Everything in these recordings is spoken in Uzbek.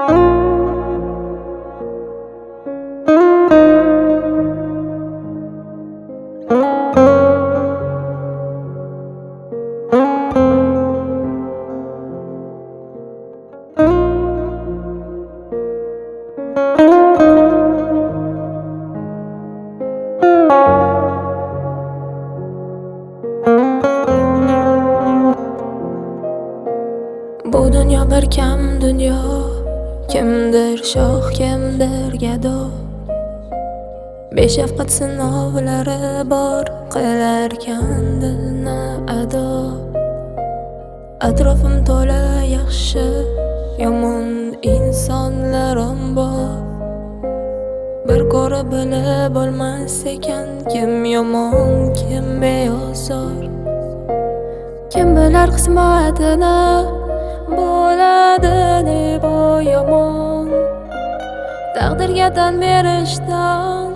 Bu dunyo bir kam dunyo, kimdir shoh, kimdir gado. Beshafqat sinovlari bor, qilarkan dilni ado. Atrofim to'la yaxshi, yomon insonlarim bor. Bir ko'rib bilib bo'lmas ekan, kim yomon, kim beozor. Kim bilar qismatini, bo'ladi deb yomon. Taqdirga tan berishdan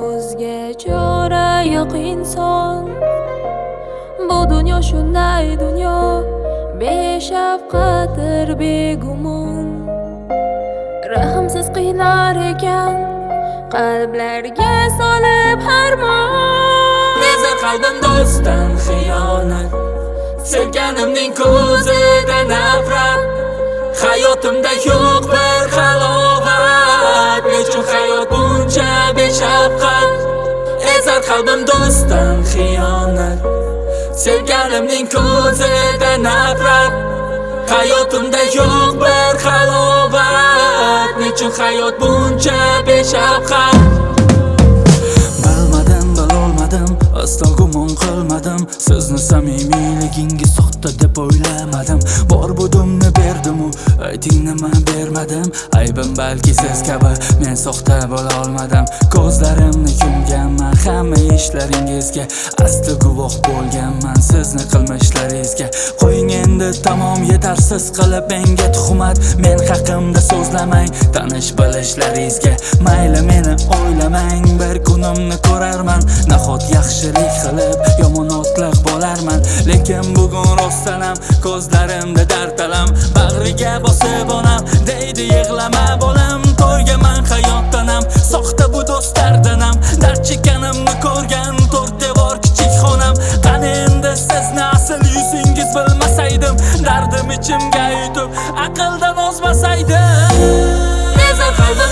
o'zga chora yo'q inson. Bu dunyo shunday dunyo, beshafqatdir begumon. Rahmsiz qiynar ekan, qalblarga solib harmon. Ezar qalbim do'stdan xiyonat, sevganimning ko'zida nafrat. Hayotimda yo'q bir halovat, nechun hayot buncha beshafqat. Ezar qalbim do'stdan xiyonat, sevganimning ko'zida nafrat. Hayotimda yo'q bir halovat, nechun hayot buncha beshafqat. Bilmadim, bilolmadim, aslo gumon qilmadim. Sizni samimiyligingiz soxta deb o'ylamadim. Bor budimni berdim-u, ayting nima bermadim. Aybim balki siz kabi, men soxta bo'la olmadim. Ko'zlarimni yumganman hamma ishlaringizga, asli guvoh bo'lganman sizni qilmishlaringizga. Qo'ying endi tamom, yetarsiz qilib menga tuhmat. Men haqimda so'zlamang, tanish bilishlaringizga. Mayli meni o'ylamang, bir kunimni ko'rarman. Nahot yaxshilik qilib yomon otliq bo'larman. Lekin bugun rostlanam, ko'zlarimda dard alam. Bag'riga bosib onam deydi yig'lama bolam. To'ygaman hayotdanam, soxta bu do'stlardanam. Dard chekkanimni ko'rgan to'rt devor kichik xonam. Qani endi sizni asl yuzingiz bilmasaydim, dardim ichimga yutib aqldan ozmasaydim. Ezar qalbim